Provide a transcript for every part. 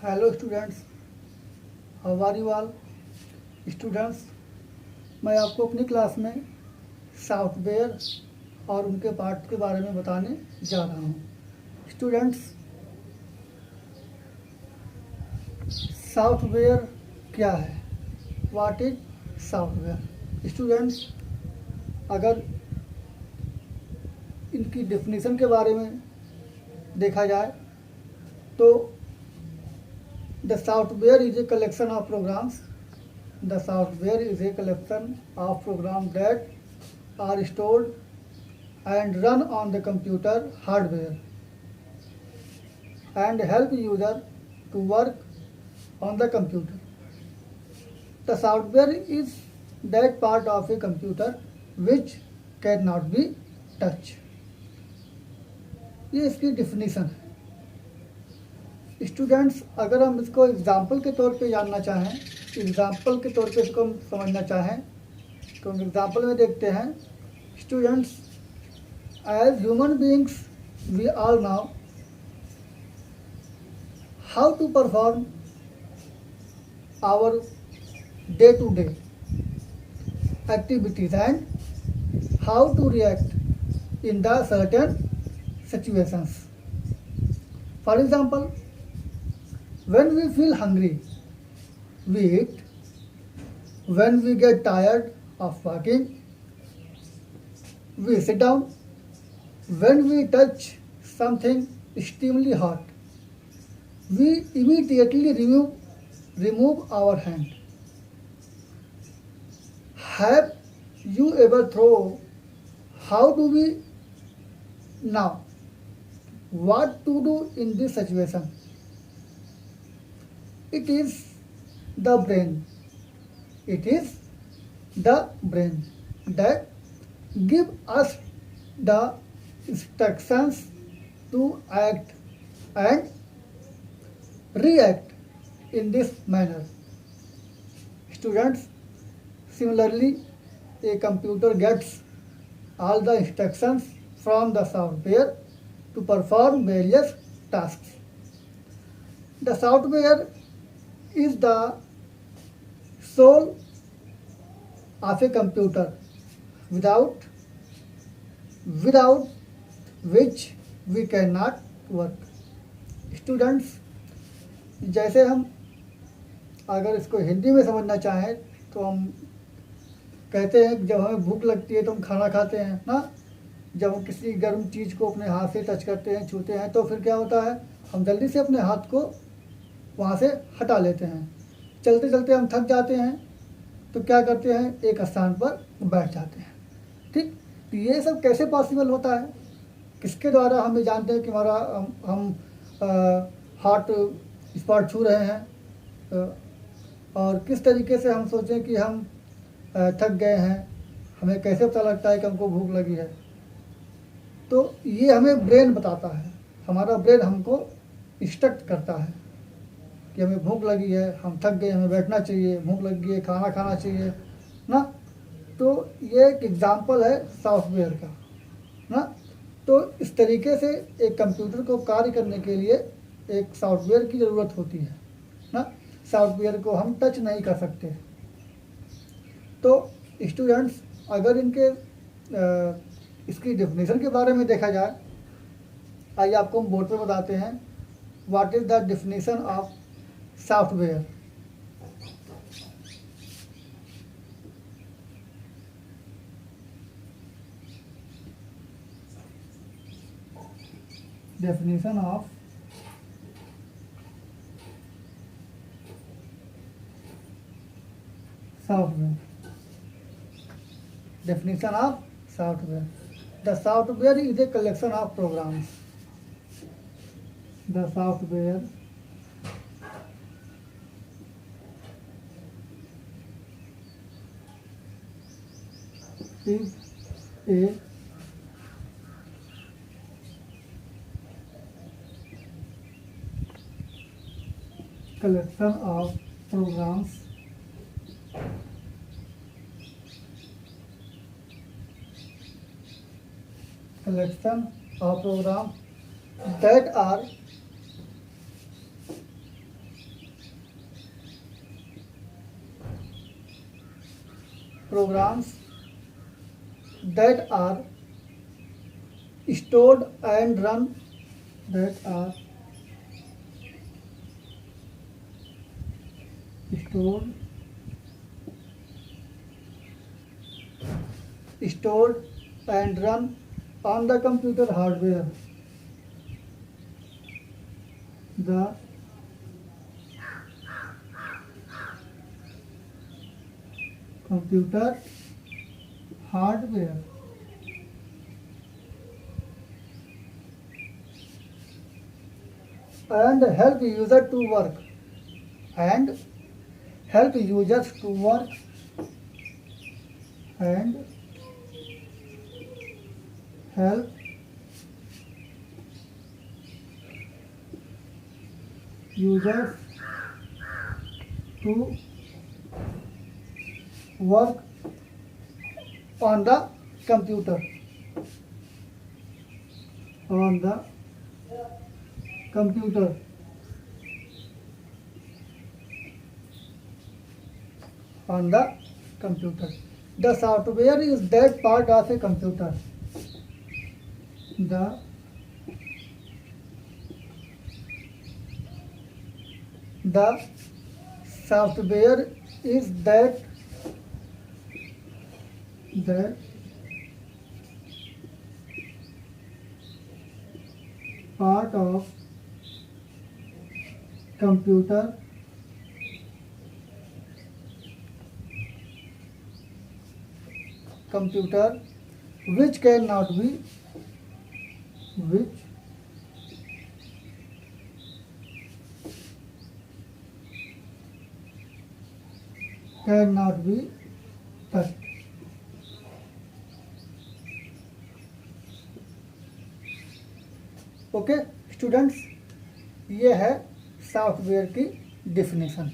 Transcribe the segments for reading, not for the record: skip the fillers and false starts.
Hello students, how are you all students. मैं आपको अपनी क्लास में सॉफ्टवेयर और उनके पार्ट के बारे में बताने जा रहा हूँ। स्टूडेंट्स, सॉफ्टवेयर क्या है? What is software? स्टूडेंट्स, अगर इनकी डेफिनेशन के बारे में देखा जाए तो the software is a collection of programs. The software is a collection of programs that are stored and run on the computer hardware and help user to work on the computer. The software is that part of a computer which cannot be touched. ये इसकी definition है। Students, अगर हम इसको example के तौर पे जानना चाहें, एग्जाम्पल के तौर पे इसको हम समझना चाहें तो हम एग्जाम्पल में देखते हैं। Students, as human beings we all know how to perform our day to day activities and how to react in the certain situations. For example, when we feel hungry, we eat. When we get tired of walking, we sit down. When we touch something extremely hot, we immediately remove our hand. Have you ever thought how do we now? What to do in this situation? It is the brain. It is the brain that give us the instructions to act and react in this manner. Students, similarly, a computer gets all the instructions from the software to perform various tasks. The software is the soul of a computer without which we cannot work. Students, जैसे हम अगर इसको हिंदी में समझना चाहें तो हम कहते हैं कि जब हमें भूख लगती है तो हम खाना खाते हैं ना। जब हम किसी गर्म चीज़ को अपने हाथ से टच करते हैं, छूते हैं, तो फिर क्या होता है, हम जल्दी से अपने हाथ को वहाँ से हटा लेते हैं। चलते चलते हम थक जाते हैं तो क्या करते हैं, एक स्थान पर बैठ जाते हैं। ठीक, तो ये सब कैसे पॉसिबल होता है? किसके द्वारा हम ये जानते हैं कि हमारा हम हार्ट स्पॉट छू रहे हैं, और किस तरीके से हम सोचें कि हम थक गए हैं, हमें कैसे पता लगता है कि हमको भूख लगी है? तो ये हमें ब्रेन बताता है। हमारा ब्रेन हमको इंस्ट्रक्ट करता है कि हमें भूख लगी है, हम थक गए, हमें बैठना चाहिए, भूख लगी है, खाना खाना चाहिए ना। तो ये एक एग्जाम्पल है सॉफ्टवेयर का ना। तो इस तरीके से एक कंप्यूटर को कार्य करने के लिए एक सॉफ्टवेयर की ज़रूरत होती है ना। सॉफ्टवेयर को हम टच नहीं कर सकते। तो स्टूडेंट्स, अगर इनके इसकी डेफिनेशन के बारे में देखा जाए, आइए आपको हम बोर्ड पर बताते हैं। What is the definition of software? Definition of software. Definition of software. The software is a collection of programs. The software is a collection of programs collection of programs that are programs that are stored and run that are stored and run on the computer hardware. The computer hardware. And help user to work. And help users to work. And help users to work on the computer. On the computer. On the computer. The software is that part of a computer. The software is that part of computer which cannot be touched. Okay students, ये है software की definition.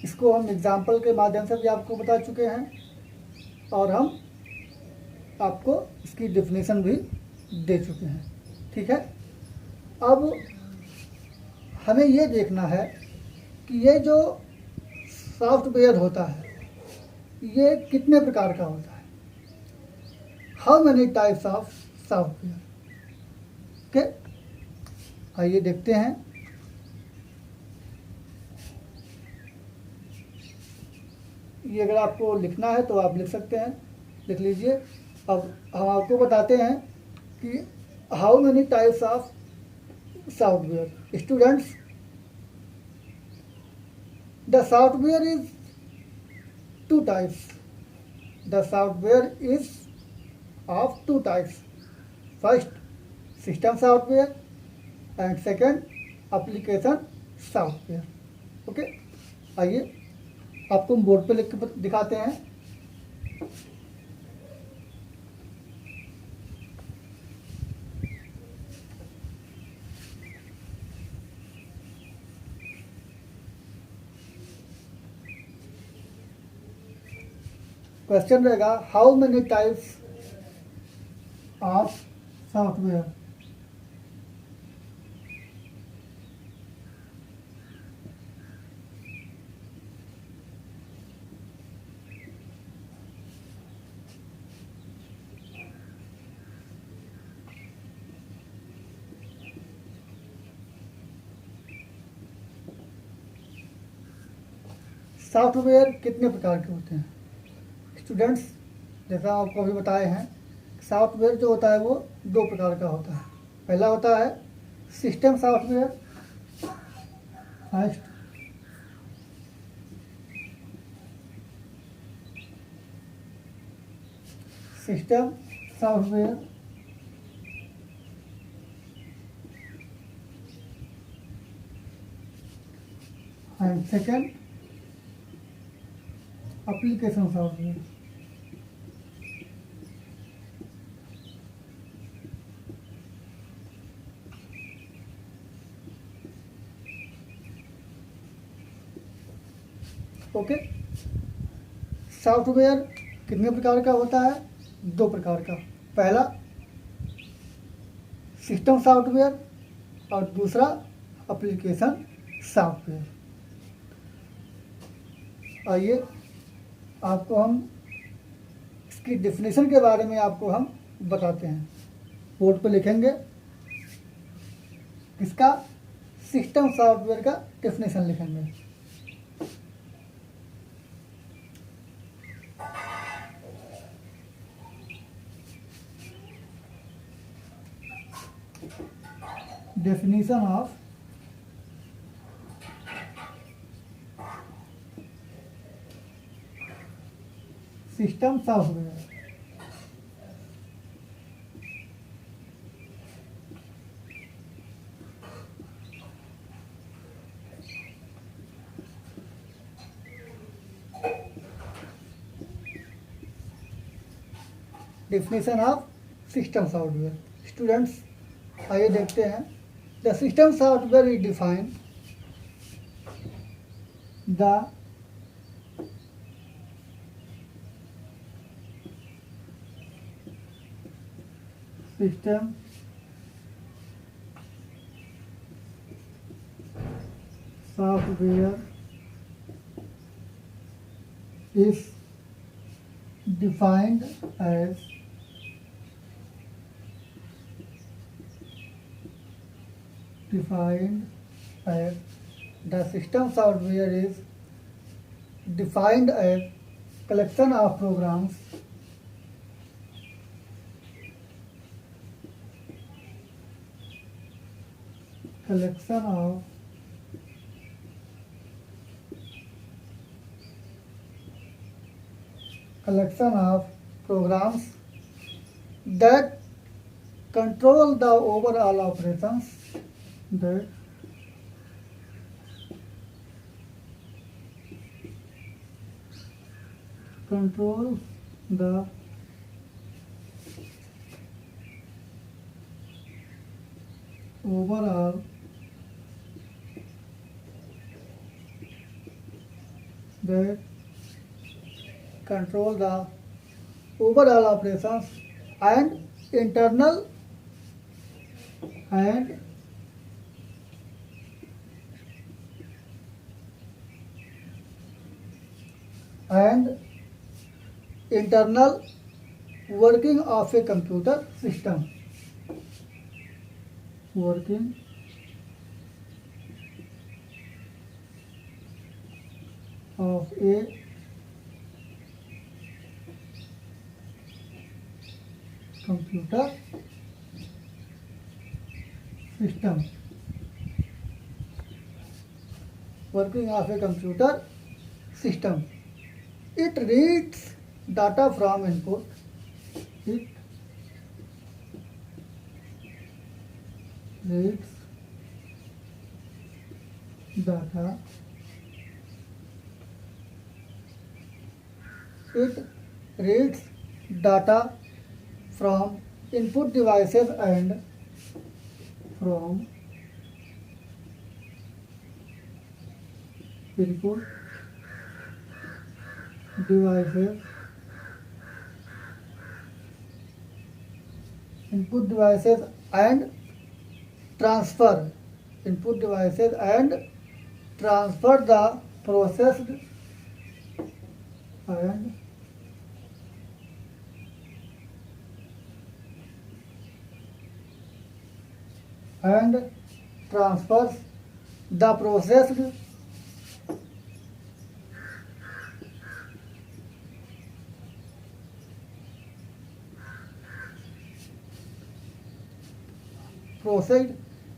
इसको हम example के माध्यम से भी आपको बता चुके हैं और हम आपको इसकी डिफिनीशन भी दे चुके हैं। ठीक है, अब हमें ये देखना है कि ये जो सॉफ्टवेयर होता है ये कितने प्रकार का होता है। How many types of software. Okay, आइए देखते हैं। ये अगर आपको लिखना है तो आप लिख सकते हैं, लिख लीजिए। अब हम आपको बताते हैं कि how many types of software. Students, the software is two types. The software is of two types. First system software and second application software. Okay, आइए आपको बोर्ड पे लिख के दिखाते हैं। क्वेश्चन रहेगा how many types of software. Software कितने प्रकार के होते हैं स्टूडेंट्स? जैसा आपको अभी बताए हैं, सॉफ्टवेयर जो होता है वो दो प्रकार का होता है। पहला होता है system software. First system software and second application software. Okay, software कितने प्रकार का होता है? दो प्रकार का। पहला सिस्टम सॉफ्टवेयर और दूसरा एप्लीकेशन सॉफ्टवेयर। आइए आपको हम इसकी डिफिनीशन के बारे में आपको हम बताते हैं। बोर्ड पे लिखेंगे, इसका सिस्टम सॉफ्टवेयर का डिफिनीशन लिखेंगे। Definition of system software. Definition of system software. Students, आइए देखते हैं। The system software is defined the system software is defined as the system software is defined as collection of programs that control the overall operations that control the overall operations and internal working of a computer system. Working of a computer system. Working of a computer system. It reads data from input. It reads data. It reads data from input devices and from input devices and transfer the processed and transfers the processed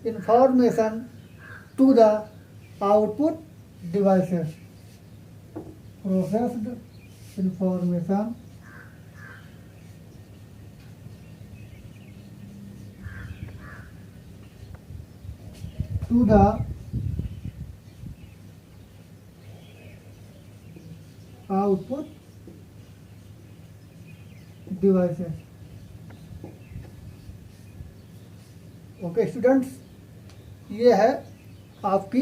information to the output devices. Processed information to the output devices. Okay students, ये है आपकी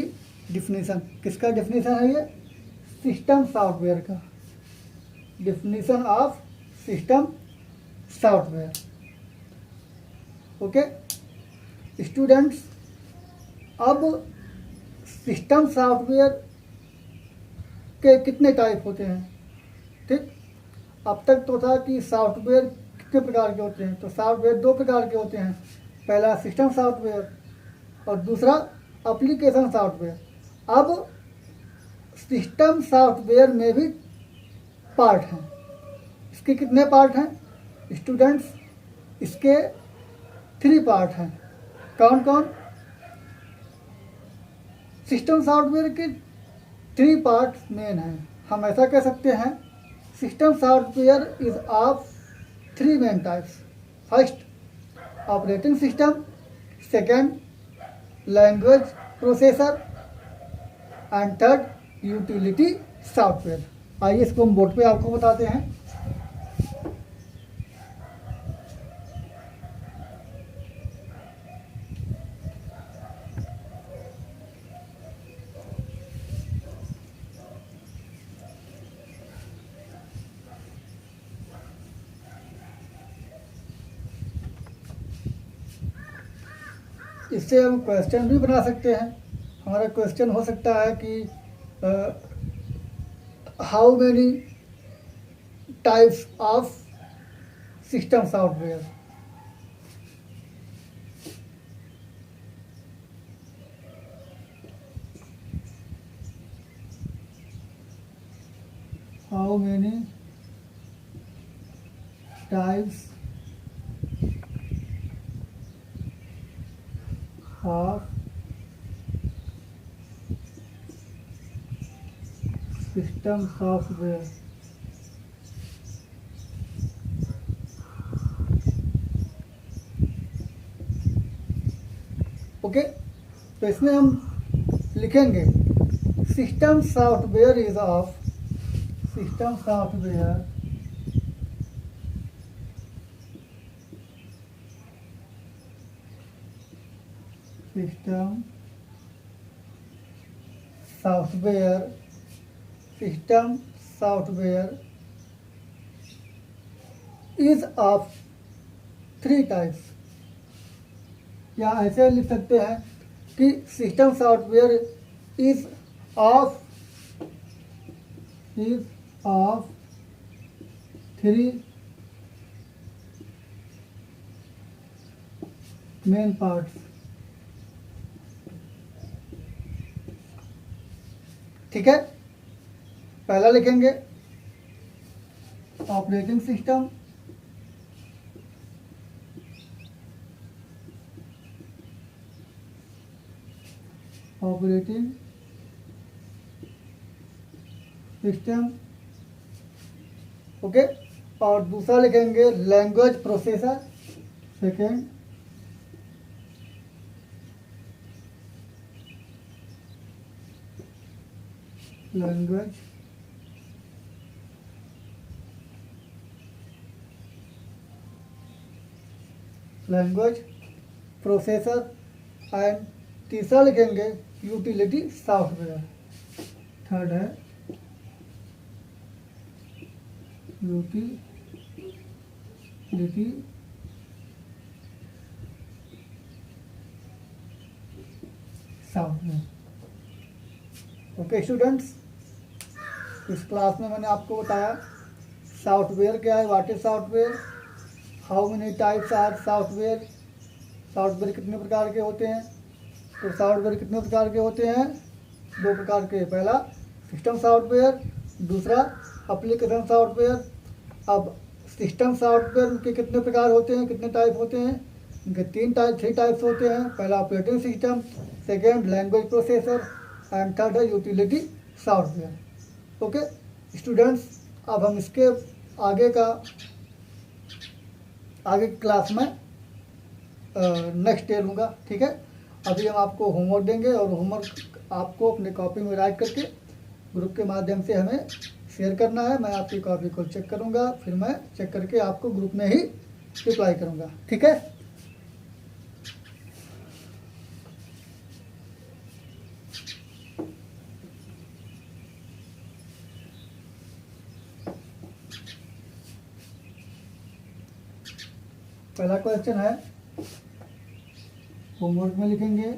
definition. किसका definition है ये? System software का। Definition of system software. Okay students, अब system software के कितने टाइप होते हैं? ठीक, अब तक तो था कि सॉफ्टवेयर कितने प्रकार के होते हैं, तो सॉफ्टवेयर दो प्रकार के होते हैं, पहला सिस्टम सॉफ्टवेयर और दूसरा एप्लीकेशन सॉफ्टवेयर। अब सिस्टम सॉफ्टवेयर में भी पार्ट हैं। इसके कितने पार्ट हैं स्टूडेंट्स? इसके 3 पार्ट हैं। कौन कौन? सिस्टम सॉफ्टवेयर के 3 पार्ट मेन हैं। हम ऐसा कह सकते हैं, system software is of 3 main types. First operating system, second language processor and third utility software. आइए इसको हम बोर्ड पे आपको बताते हैं। इससे हम क्वेश्चन भी बना सकते हैं। हमारा क्वेश्चन हो सकता है कि how many types of system software. How many types of system software. Okay, तो इसमें हम लिखेंगे system software is of system software system software is of 3 types. या ऐसे लिख सकते हैं कि system software is of 3 main parts. ठीक है, पहला लिखेंगे operating system, operating system. Okay, और दूसरा लिखेंगे language processor, second language processor and तीसरा लिखेंगे यूटिलिटी सॉफ्टवेयर। थर्ड है यूटिलिटी सॉफ्टवेयर। ओके स्टूडेंट्स, इस क्लास में मैंने आपको बताया सॉफ्टवेयर क्या है, what is software, how many types are software, software कितने प्रकार के होते हैं। तो सॉफ्टवेयर कितने प्रकार के होते हैं? 2 प्रकार के, पहला सिस्टम सॉफ्टवेयर, दूसरा एप्लीकेशन सॉफ्टवेयर। अब सिस्टम सॉफ्टवेयर के कितने प्रकार होते हैं, कितने टाइप होते हैं? इनके 3 टाइप्स होते हैं। पहला operating system, second language processor and third है यूटिलिटी सॉफ्टवेयर। ओके स्टूडेंट्स, अब हम इसके आगे क्लास में नेक्स्ट डे लूँगा। ठीक है, अभी हम आपको होमवर्क देंगे और होमवर्क आपको अपने कॉपी में राइट करके ग्रुप के माध्यम से हमें शेयर करना है। मैं आपकी कॉपी को चेक करूँगा, फिर मैं चेक करके आपको ग्रुप में ही रिप्लाई करूँगा। ठीक है, पहला क्वेश्चन है, होमवर्क में लिखेंगे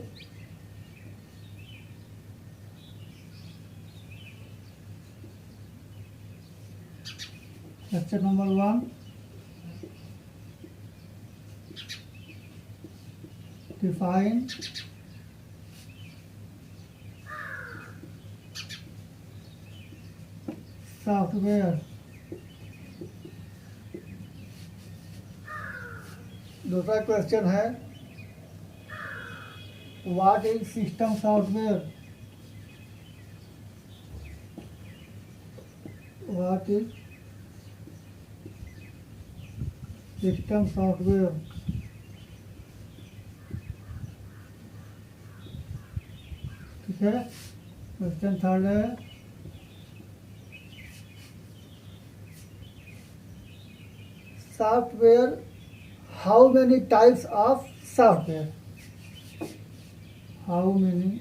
क्वेश्चन नंबर 1, डिफाइन सॉफ्टवेयर। दूसरा क्वेश्चन है what is system software. What is system software. ठीक है। क्वेश्चन थर्ड है software, how many types of software. How many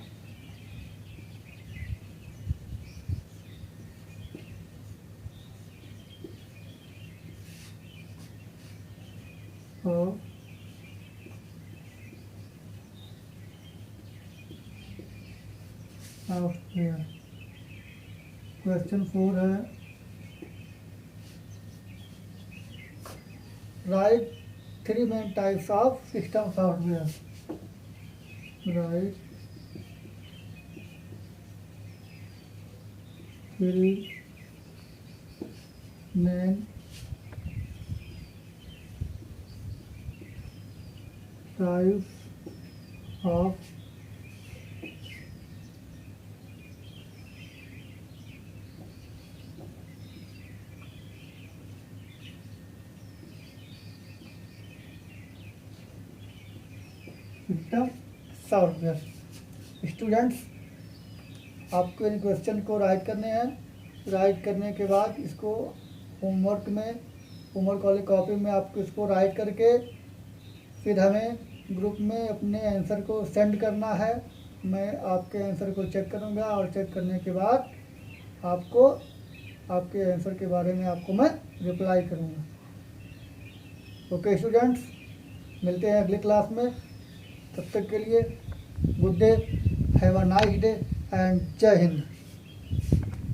of software. Question 4 है right 3 main types of system software. Right 3 main types of system software. Students, आपको इन question को right करने हैं। Right करने के बाद इसको होमवर्क वाली कॉपी में आपको इसको राइट करके फिर हमें ग्रुप में अपने आंसर को सेंड करना है। मैं आपके आंसर को चेक करूंगा और चेक करने के बाद आपको आपके आंसर के बारे में आपको मैं रिप्लाई करूंगा। ओके स्टूडेंट्स, मिलते हैं अगली क्लास में। तब तक के लिए good day, have a nice day and जय हिंद।